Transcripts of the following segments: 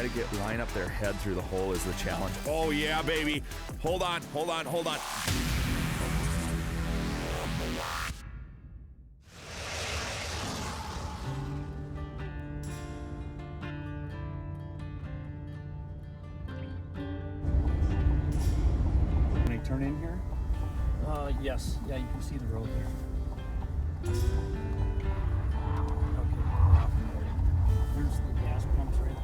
try to line up their head through the hole is the challenge. Oh yeah, baby. Hold on. Can I turn in here? Yes. Yeah, you can see the road here. There's the gas pumps right there.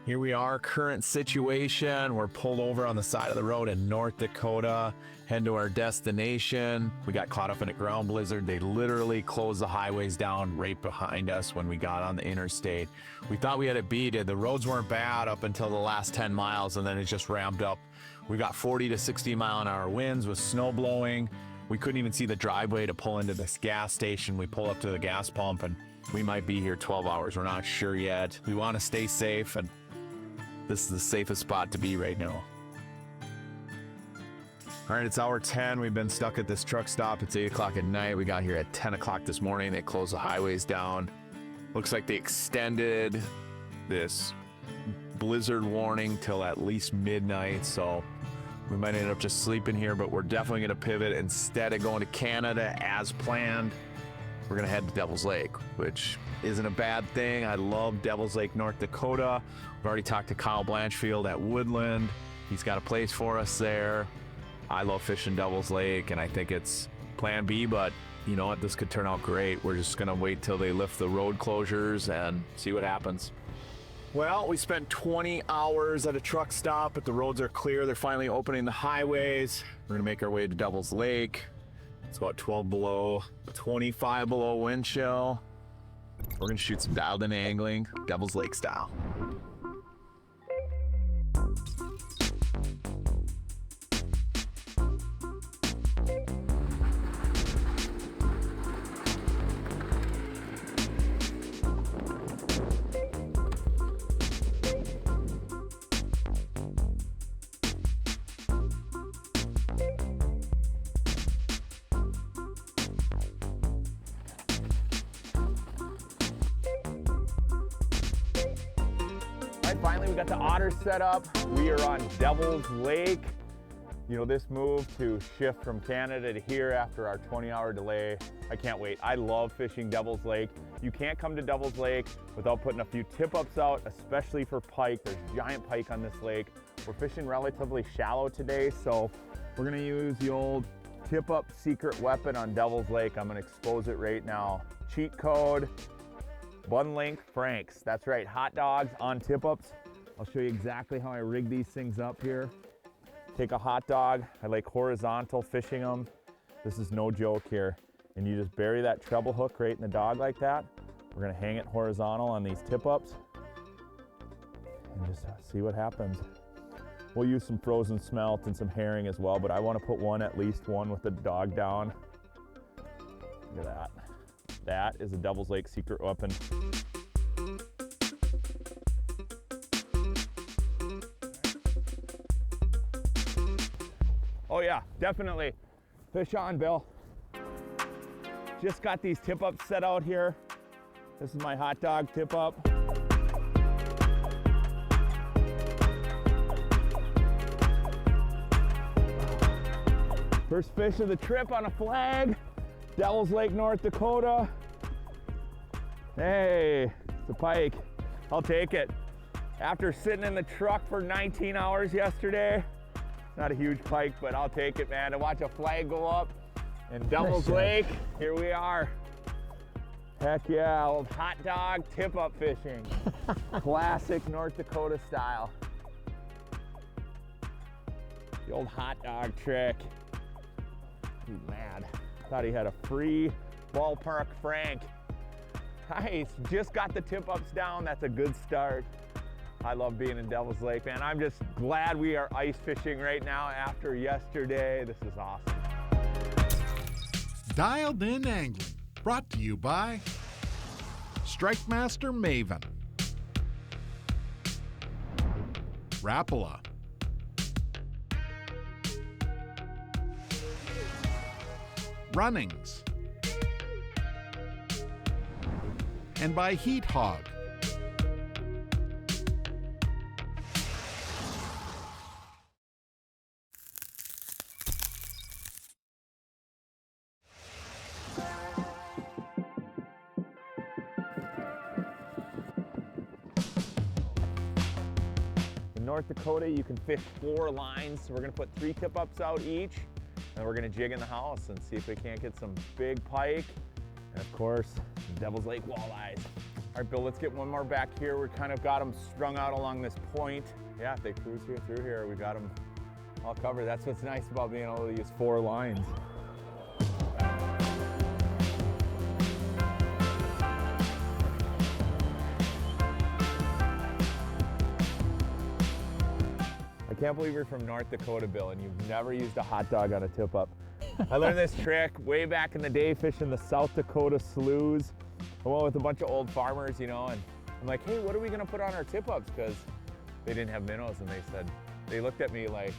Here we are, current situation. We're pulled over on the side of the road in North Dakota, heading to our destination. We got caught up in a ground blizzard. They literally closed the highways down right behind us when we got on the interstate. We thought we had it beat. The roads weren't bad up until the last 10 miles, and then it just ramped up. We got 40 to 60 mile an hour winds with snow blowing. We couldn't even see the driveway to pull into this gas station. We pull up to the gas pump and we might be here 12 hours. We're not sure yet. We want to stay safe, and this is the safest spot to be right now. All right, it's hour 10. We've been stuck at this truck stop. It's 8 o'clock at night. We got here at 10 o'clock this morning. They closed the highways down. Looks like they extended this blizzard warning till at least midnight, so we might end up just sleeping here, but we're definitely gonna pivot. Instead of going to Canada as planned, we're gonna head to Devil's Lake, which isn't a bad thing. I love Devil's Lake, North Dakota. We've already talked to Kyle Blanchfield at Woodland. He's got a place for us there. I love fishing Devil's Lake, and I think it's plan B, but you know what, this could turn out great. We're just gonna wait till they lift the road closures and see what happens. Well, we spent 20 hours at a truck stop, but the roads are clear. They're finally opening the highways. We're gonna make our way to Devil's Lake. It's about 12 below, 25 below wind chill. We're gonna shoot some dialed in angling, Devil's Lake style. Finally, we got the otters set up. We are on Devil's Lake. You know, this move to shift from Canada to here after our 20-hour delay, I can't wait. I love fishing Devil's Lake. You can't come to Devil's Lake without putting a few tip-ups out, especially for pike. There's giant pike on this lake. We're fishing relatively shallow today, so we're gonna use the old tip-up secret weapon on Devil's Lake. I'm gonna expose it right now. Cheat code, Bun Link Franks. That's right, hot dogs on tip-ups. I'll show you exactly how I rig these things up here. Take a hot dog, I like horizontal fishing them. This is no joke here. And you just bury that treble hook right in the dog like that. We're gonna hang it horizontal on these tip-ups and just see what happens. We'll use some frozen smelt and some herring as well, but I wanna put at least one with the dog down. Look at that. That is a Devil's Lake secret weapon. Oh yeah, definitely. Fish on, Bill. Just got these tip-ups set out here. This is my hot dog tip-up. First fish of the trip on a flag. Devil's Lake, North Dakota. Hey, it's a pike. I'll take it. After sitting in the truck for 19 hours yesterday, not a huge pike, but I'll take it, man. To watch a flag go up in Devil's Lake, here we are. Heck yeah, old hot dog tip-up fishing. Classic North Dakota style. The old hot dog trick. He's mad. Thought he had a free ballpark Frank. Nice, just got the tip-ups down. That's a good start. I love being in Devil's Lake, man. I'm just glad we are ice fishing right now after yesterday. This is awesome. Dialed In Angling, brought to you by Strike Master Maven, Rapala, Runnings, and by Hotdog. North Dakota, you can fish 4 lines. So we're gonna put 3 tip-ups out each, and we're gonna jig in the house and see if we can't get some big pike, and of course, Devil's Lake walleyes. All right, Bill, let's get one more back here. We kind of got them strung out along this point. Yeah, if they cruise here through here, we got them all covered. That's what's nice about being able to use 4 lines. I can't believe you're from North Dakota, Bill, and you've never used a hot dog on a tip-up. I learned this trick way back in the day fishing the South Dakota sloughs. I went with a bunch of old farmers, you know, and I'm like, hey, what are we gonna put on our tip-ups? Because they didn't have minnows, and they looked at me like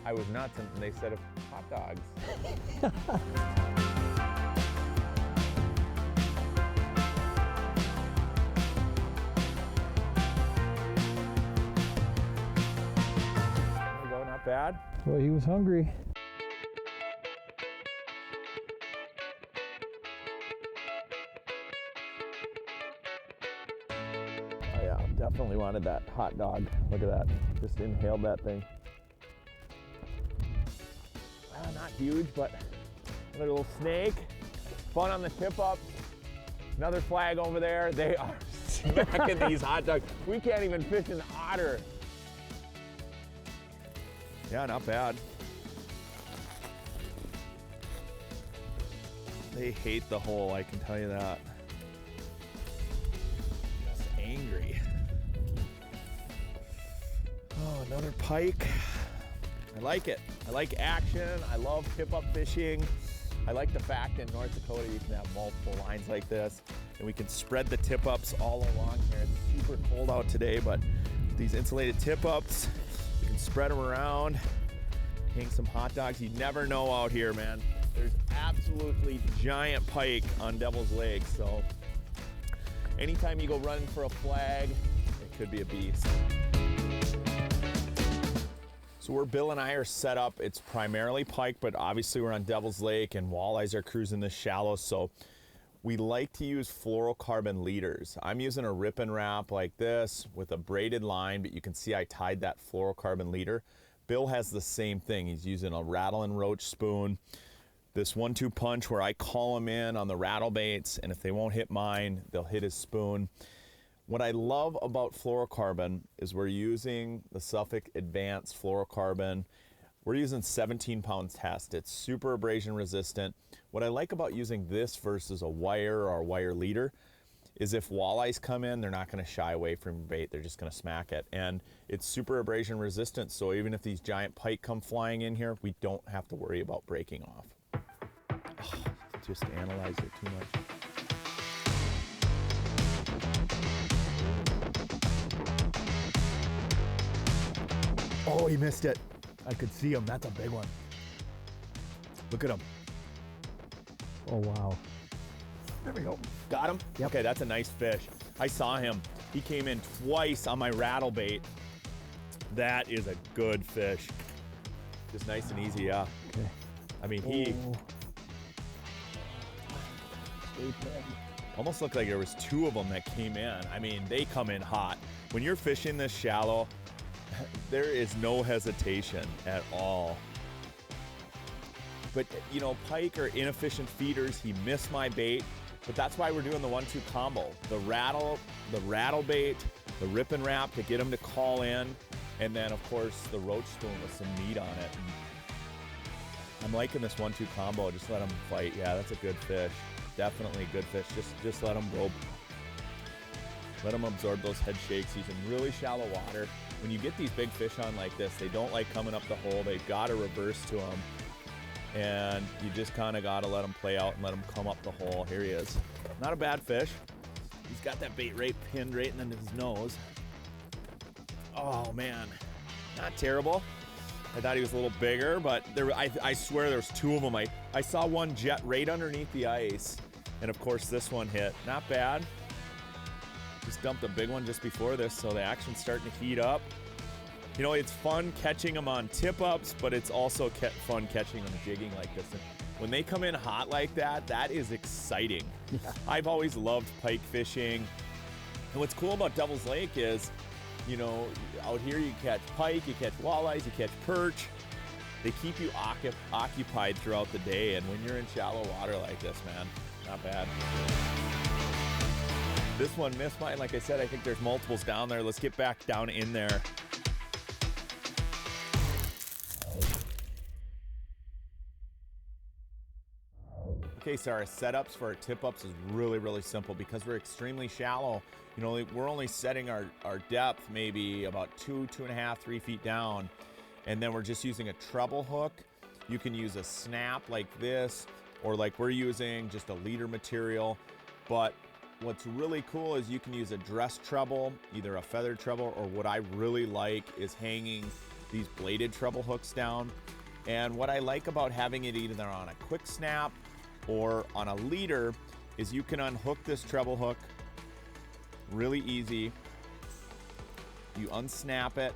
I was nuts, and they said, hot dogs. There we go, not bad. Well, he was hungry. Oh yeah, definitely wanted that hot dog. Look at that, just inhaled that thing. Well, not huge, but another little snake. Fun on the tip-ups. Another flag over there. They are smacking these hot dogs. We can't even fish an otter. Yeah, not bad. They hate the hole, I can tell you that. Just angry. Oh, another pike. I like it. I like action. I love tip-up fishing. I like the fact in North Dakota you can have multiple lines like this, and we can spread the tip-ups all along here. It's super cold out today, but these insulated tip-ups, you can spread them around, hang some hot dogs. You never know out here, man. There's absolutely giant pike on Devil's Lake, so anytime you go running for a flag, it could be a beast. So where Bill and I are set up, it's primarily pike, but obviously we're on Devil's Lake and walleyes are cruising this shallow, so we like to use fluorocarbon leaders. I'm using a rip and wrap like this with a braided line, but you can see I tied that fluorocarbon leader. Bill has the same thing. He's using a rattle and roach spoon. This 1-2 punch where I call them in on the rattle baits, and if they won't hit mine, they'll hit his spoon. What I love about fluorocarbon is we're using the Suffolk Advanced fluorocarbon. We're using 17-pound test. It's super abrasion resistant. What I like about using this versus a wire or a wire leader is if walleyes come in, they're not gonna shy away from your bait. They're just gonna smack it. And it's super abrasion resistant, so even if these giant pike come flying in here, we don't have to worry about breaking off. Oh, just analyze it too much. Oh, he missed it. I could see him. That's a big one. Look at him. Oh, wow. There we go. Got him? Yep. Okay, that's a nice fish. I saw him. He came in twice on my rattle bait. That is a good fish. Just nice and easy, yeah. Okay. I mean, he almost looked like there was 2 of them that came in. I mean, they come in hot. When you're fishing this shallow, there is no hesitation at all. But, you know, pike are inefficient feeders. He missed my bait, but that's why we're doing the 1-2 combo. The rattle bait, the rip and wrap to get him to call in, and then, of course, the roach spoon with some meat on it. And I'm liking this 1-2 combo. Just let him fight. Yeah, that's a good fish. Definitely a good fish. Just let him go. Let him absorb those head shakes. He's in really shallow water. When you get these big fish on like this, they don't like coming up the hole. They've got to reverse to them. And you just kind of got to let them play out and let them come up the hole. Here he is. Not a bad fish. He's got that bait pinned right in his nose. Oh, man. Not terrible. I thought he was a little bigger, but I swear there's 2 of them. I saw one jet right underneath the ice. And, of course, this one hit. Not bad. Just dumped a big one just before this, so the action's starting to heat up. You know, it's fun catching them on tip-ups, but it's also fun catching them jigging like this. And when they come in hot like that, that is exciting. Yeah. I've always loved pike fishing. And what's cool about Devil's Lake is You know, out here you catch pike, you catch walleyes, you catch perch. They keep you occupied throughout the day, and when you're in shallow water like this, man, not bad. This one missed mine. Like I said, I think there's multiples down there. Let's get back down in there. Okay, so our setups for our tip-ups is really simple because we're extremely shallow. You know, we're only setting our depth maybe about 2.5, 3 feet down, and then we're just using a treble hook. You can use a snap like this, or like we're using just a leader material. But what's really cool is you can use a dress treble, either a feathered treble, or what I really like is hanging these bladed treble hooks down. And what I like about having it either on a quick snap or on a leader is you can unhook this treble hook really easy. You unsnap it,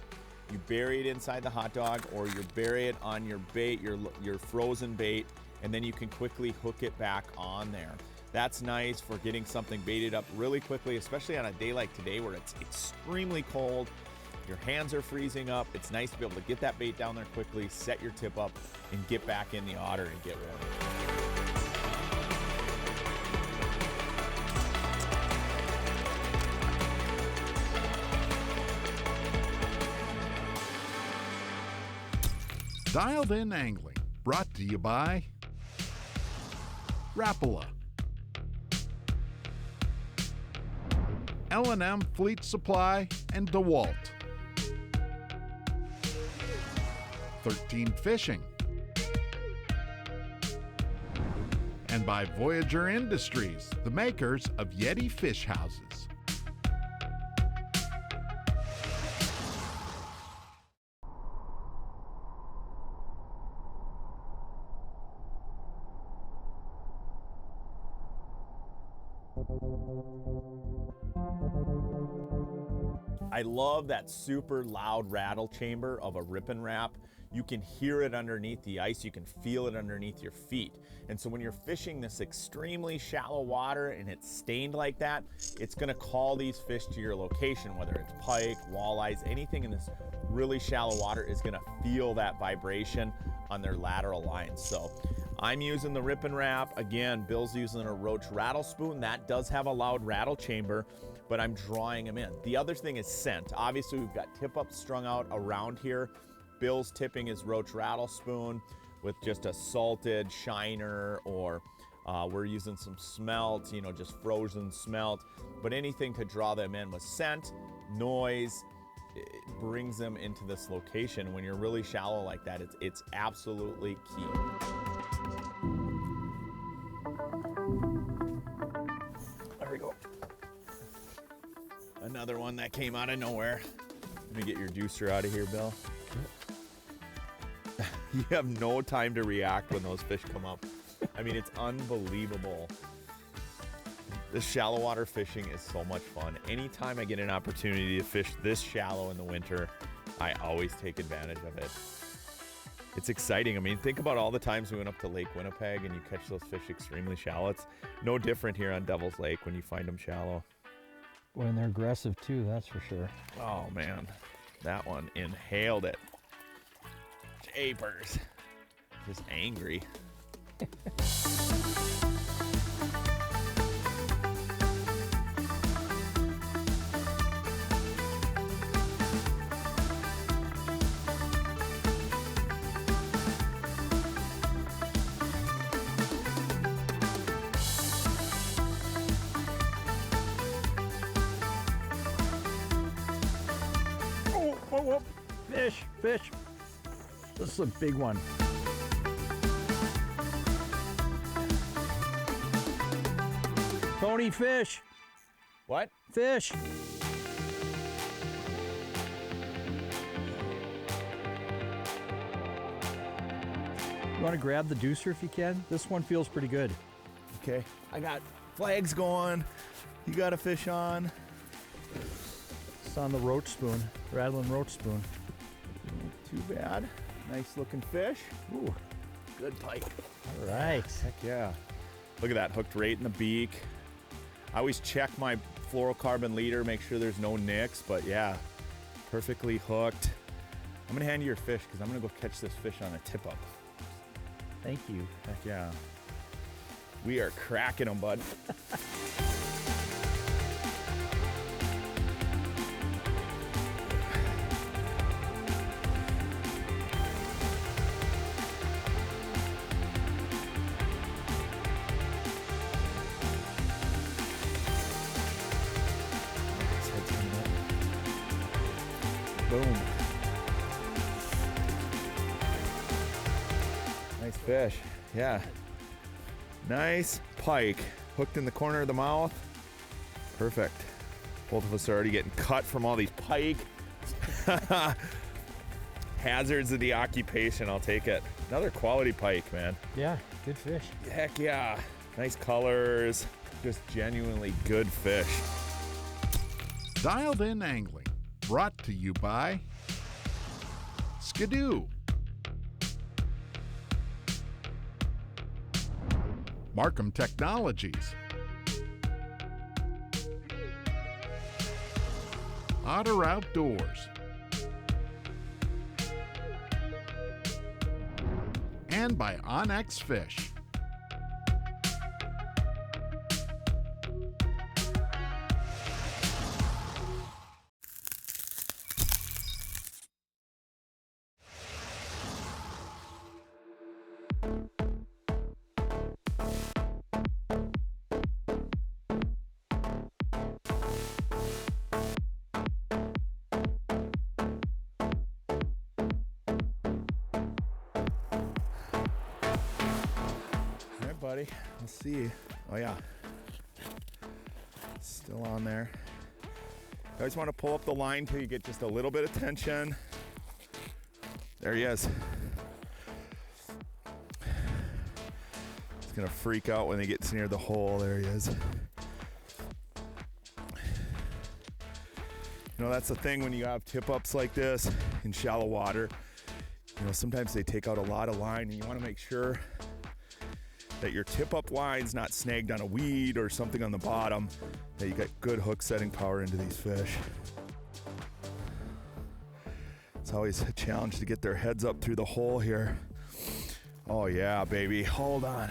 you bury it inside the hot dog, or you bury it on your bait, your frozen bait, and then you can quickly hook it back on there. That's nice for getting something baited up really quickly, especially on a day like today where it's extremely cold. Your hands are freezing up. It's nice to be able to get that bait down there quickly, set your tip up, and get back in the otter and get ready. Dialed In Angling, brought to you by Rapala, L&M Fleet Supply, and DeWalt, 13 Fishing, and by Voyager Industries, the makers of Yeti fish houses. I love that super loud rattle chamber of a rip and wrap. You can hear it underneath the ice, you can feel it underneath your feet. And so when you're fishing this extremely shallow water and it's stained like that, it's gonna call these fish to your location, whether it's pike, walleyes, anything in this really shallow water is gonna feel that vibration on their lateral lines. So I'm using the rip and wrap. Again, Bill's using a Roach rattle spoon. That does have a loud rattle chamber, but I'm drawing them in. The other thing is scent. Obviously, we've got tip-ups strung out around here. Bill's tipping his Roach rattle spoon with just a salted shiner, or we're using some smelt, you know, just frozen smelt. But anything to draw them in with scent, noise, it brings them into this location. When you're really shallow like that, it's absolutely key. There we go. Another one that came out of nowhere. Let me get your juicer out of here, Bill. You have no time to react when those fish come up. I mean, it's unbelievable. This shallow water fishing is so much fun. Anytime I get an opportunity to fish this shallow in the winter, I always take advantage of it. It's exciting. I mean, think about all the times we went up to Lake Winnipeg and you catch those fish extremely shallow. It's no different here on Devil's Lake when you find them shallow. When they're aggressive too, that's for sure. Oh man, that one inhaled it. Japers. Just angry. Oh, fish, fish. This is a big one. Tony, fish. What? Fish. You want to grab the deucer if you can? This one feels pretty good. Okay, I got flags going. You got a fish on. It's on the Roach spoon, rattling Roach spoon. Too bad. Nice looking fish. Ooh, good pike. all right. Heck yeah. Look at that, hooked right in the beak. I always check my fluorocarbon leader, make sure there's no nicks, but yeah, Perfectly hooked. I'm gonna hand you your fish because I'm gonna go catch this fish on a tip up. Thank you. Heck yeah. We are cracking them, bud. Boom. Nice fish. Yeah. Nice pike. Hooked in the corner of the mouth. Perfect. Both of us are already getting cut from all these pike. Hazards of the occupation. I'll take it. Another quality pike, man. Yeah, good fish. Heck yeah. Nice colors. Just genuinely good fish. Dialed In Angling, brought to you by Skidoo, Markham Technologies, Otter Outdoors, and by Onyx Fish. Buddy, let's see. Oh yeah, still on there. You always want to pull up the line till you get just a little bit of tension. There he is. He's gonna freak out when he gets near the hole. There he is. You know, that's the thing when you have tip ups like this in shallow water. You know, sometimes they take out a lot of line and you want to make sure that your tip-up line's not snagged on a weed or something on the bottom, that you got good hook setting power into these fish. It's always a challenge to get their heads up through the hole here. Oh yeah, baby, hold on.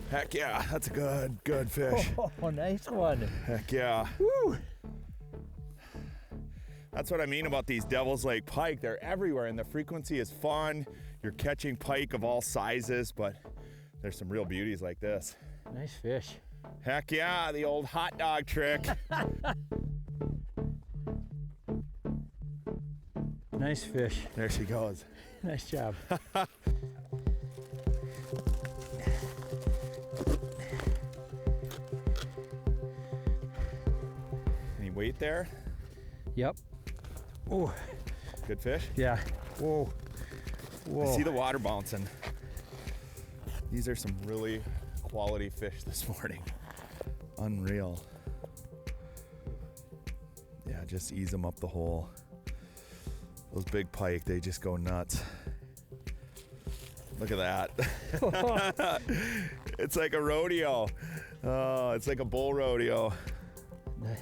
Heck yeah, that's a good fish. Oh, nice one. Heck yeah. Woo! That's what I mean about these Devil's Lake pike. They're everywhere and the frequency is fun. You're catching pike of all sizes, but there's some real beauties like this. Nice fish. Heck yeah, the old hot dog trick. Nice fish. There she goes. Nice job. Any weight there? Yep. Oh, Good fish? yeah. Whoa. Whoa. I see the water bouncing. These are some really quality fish this morning. Unreal. Yeah, just ease them up the hole. Those big pike, they just go nuts. Look at that. It's like a rodeo. Oh, it's like a bull rodeo.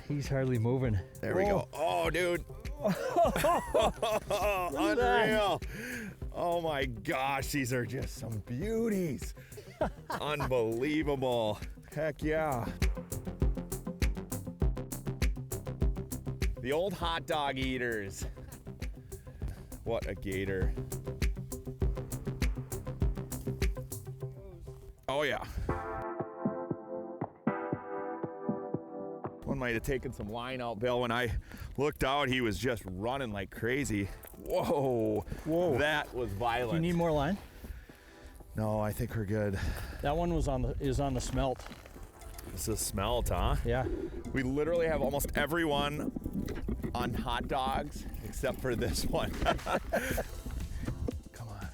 He's hardly moving. There we go. Oh, dude. Unreal. Oh my gosh, these are just some beauties. Unbelievable. Heck yeah. The old hot dog eaters. What a gator. Oh yeah. One might have taken some line out, Bill. When I looked out, he was just running like crazy. Whoa. Whoa. That was violent. Do you need more line? No, I think we're good. That one was on the smelt. This is smelt, huh? Yeah. We literally have almost everyone on hot dogs except for this one. Come on.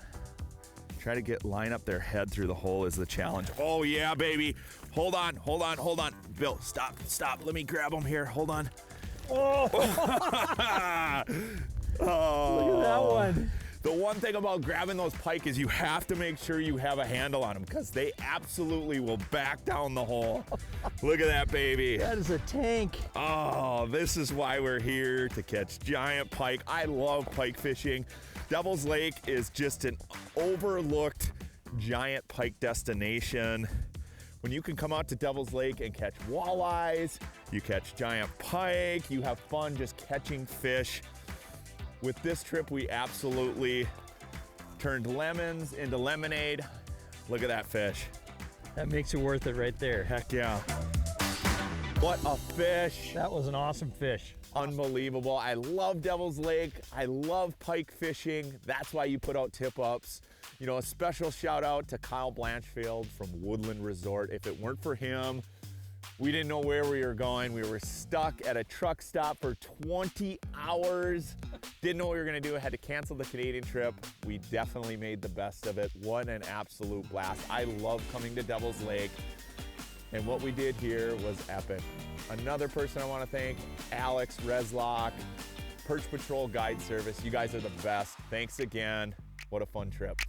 Try to line up their head through the hole is the challenge. Oh yeah, baby. Hold on. Bill, stop. Let me grab him here. Hold on. Oh, Oh. look at that one. The one thing about grabbing those pike is you have to make sure you have a handle on them because they absolutely will back down the hole. Look at that baby. That is a tank. Oh, this is why we're here, to catch giant pike. I love pike fishing. Devil's Lake is just an overlooked giant pike destination. When you can come out to Devil's Lake and catch walleyes, you catch giant pike, you have fun just catching fish. With this trip, we absolutely turned lemons into lemonade. Look at that fish. That makes it worth it right there. Heck yeah. What a fish. That was an awesome fish. Unbelievable. I love Devil's Lake. I love pike fishing. That's why you put out tip-ups. You know, a special shout out to Kyle Blanchfield from Woodland Resort. If it weren't for him, we didn't know where we were going. We were stuck at a truck stop for 20 hours. Didn't know what we were gonna do. Had to cancel the Canadian trip. We definitely made the best of it. What an absolute blast. I love coming to Devil's Lake. And what we did here was epic. Another person I wanna thank, Alex Reslock, Perch Patrol Guide Service. You guys are the best. Thanks again. What a fun trip.